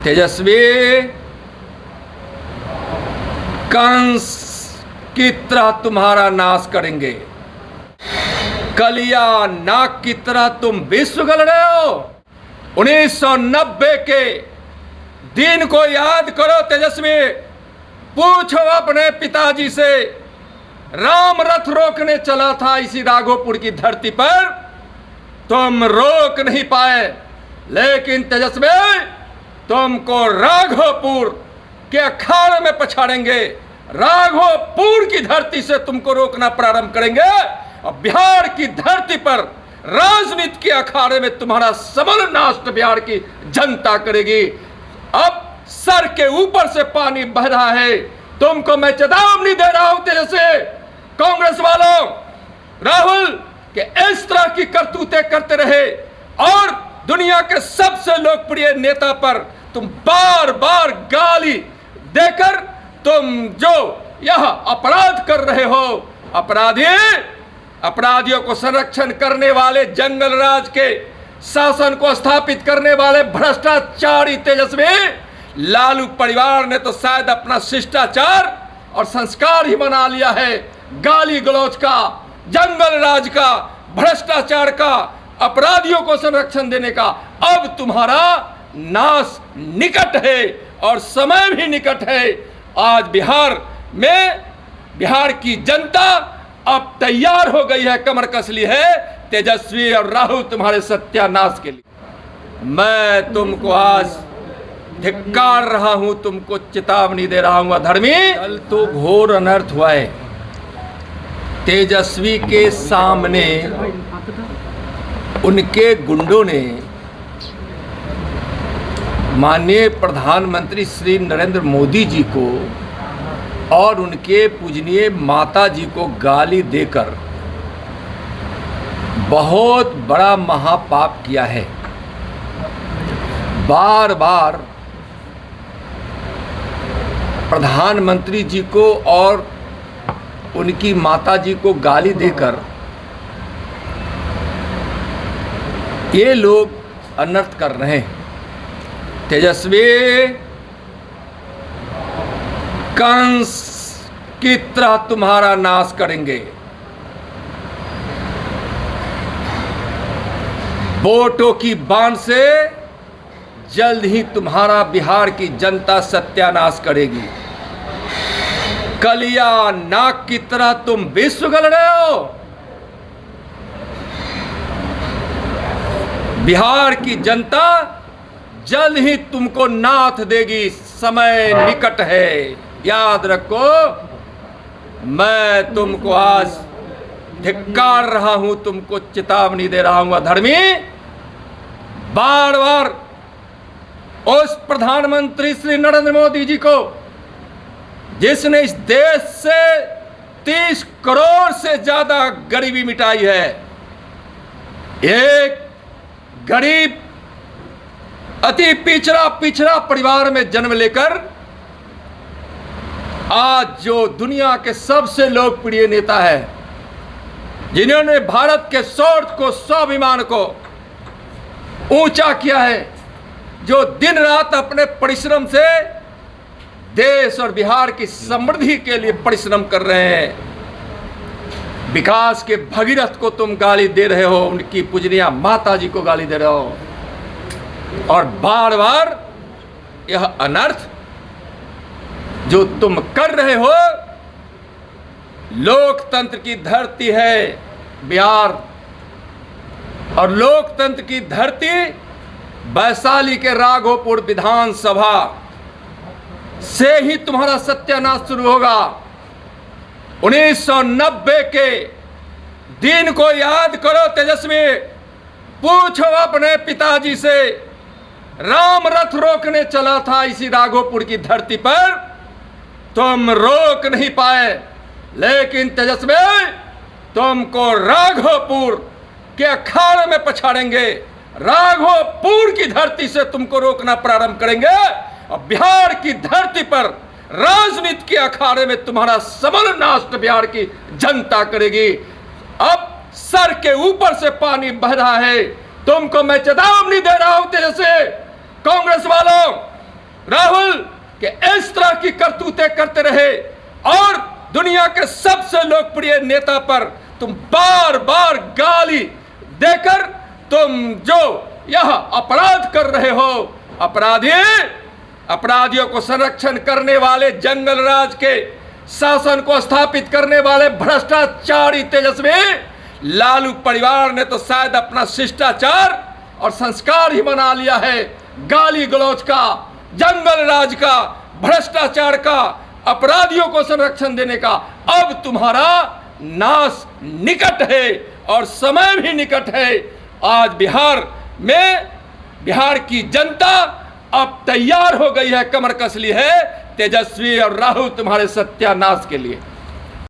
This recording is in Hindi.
तेजस्वी कंस की तरह तुम्हारा नाश करेंगे। कलिया नाग की तरह तुम विश्व गल रहे हो। 1990 के दिन को याद करो तेजस्वी। पूछो अपने पिताजी से, राम रथ रोकने चला था इसी राघोपुर की धरती पर, तुम रोक नहीं पाए। लेकिन तेजस्वी, तुमको राघोपुर के अखाड़े में पछाड़ेंगे। राघोपुर की धरती से तुमको रोकना प्रारंभ करेंगे और बिहार की धरती पर राजनीति के अखाड़े में तुम्हारा सबल नाश बिहार की जनता करेगी। अब सर के ऊपर से पानी बह रहा है। तुमको मैं चेतावनी दे रहा हूं तेजस्वी, कांग्रेस वालों, राहुल के इस तरह की करतूतें करते रहे और दुनिया के सबसे लोकप्रिय नेता पर तुम बार बार गाली देकर तुम जो यह अपराध कर रहे हो, अपराधियों को संरक्षण करने वाले, जंगल राज के शासन को स्थापित करने वाले भ्रष्टाचारी तेजस्वी लालू परिवार ने तो शायद अपना शिष्टाचार और संस्कार ही बना लिया है। गाली गलौज का, जंगल राज का, भ्रष्टाचार का, अपराधियों को संरक्षण देने का। अब तुम्हारा नाश निकट है और समय भी निकट है। आज बिहार में बिहार की जनता अब तैयार हो गई है, कमर कस ली है तेजस्वी और राहुल तुम्हारे सत्यानाश के लिए। मैं तुमको आज धिक्कार रहा हूं, तुमको चेतावनी दे रहा हूं अधर्मी। कल तो घोर अनर्थ हुआ है। तेजस्वी के सामने उनके गुंडों ने माननीय प्रधानमंत्री श्री नरेंद्र मोदी जी को और उनके पूजनीय माता जी को गाली देकर बहुत बड़ा महापाप किया है। बार बार प्रधानमंत्री जी को और उनकी माता जी को गाली देकर ये लोग अनर्थ कर रहे हैं। तेजस्वी कंस की तरह तुम्हारा नाश करेंगे। वोटों की बाढ़ से जल्द ही तुम्हारा बिहार की जनता सत्यानाश करेगी। कलिया नाग की तरह तुम विश्व गल रहे हो। बिहार की जनता जल्द ही तुमको नाथ देगी। समय निकट है, याद रखो। मैं तुमको आज धिक्कार रहा हूं, तुमको चेतावनी दे रहा हूं अधर्मी। बार बार उस प्रधानमंत्री श्री नरेंद्र मोदी जी को, जिसने इस देश से 30 करोड़ से ज्यादा गरीबी मिटाई है, एक गरीब अति पिछड़ा परिवार में जन्म लेकर आज जो दुनिया के सबसे लोकप्रिय नेता है, जिन्होंने भारत के शौर्य को, स्वाभिमान को ऊंचा किया है, जो दिन रात अपने परिश्रम से देश और बिहार की समृद्धि के लिए परिश्रम कर रहे हैं। विकास के भगीरथ को तुम गाली दे रहे हो, उनकी पूजनीय माता जी को गाली दे रहे हो और बार बार यह अनर्थ जो तुम कर रहे हो। लोकतंत्र की धरती है बिहार और लोकतंत्र की धरती वैशाली के राघोपुर विधानसभा से ही तुम्हारा सत्यानाश शुरू होगा। 1990 के दिन को याद करो तेजस्वी। पूछो अपने पिताजी से, राम रथ रोकने चला था इसी राघोपुर की धरती पर, तुम रोक नहीं पाए। लेकिन तेजस्वी, तुमको राघोपुर के अखाड़े में पछाड़ेंगे। राघोपुर की धरती से तुमको रोकना प्रारंभ करेंगे और बिहार की धरती पर राजनीति के अखाड़े में तुम्हारा सबल नाश बिहार की जनता करेगी। अब सर के ऊपर से पानी बह रहा है। तुमको मैं चेतावनी दे रहा हूं तेजस्वी, कांग्रेस वालों, राहुल के इस तरह की करतूतें करते रहे और दुनिया के सबसे लोकप्रिय नेता पर तुम बार बार गाली देकर तुम जो यह अपराध कर रहे हो, अपराधियों को संरक्षण करने वाले, जंगल राज के शासन को स्थापित करने वाले भ्रष्टाचारी तेजस्वी लालू परिवार ने तो शायद अपना शिष्टाचार और संस्कार ही बना लिया है गाली गलौज का, जंगल राज का, भ्रष्टाचार का, अपराधियों को संरक्षण देने का। अब तुम्हारा नाश निकट है और समय भी निकट है। आज बिहार की जनता अब तैयार हो गई है, कमर कस ली है तेजस्वी और राहुल तुम्हारे सत्यानाश के लिए।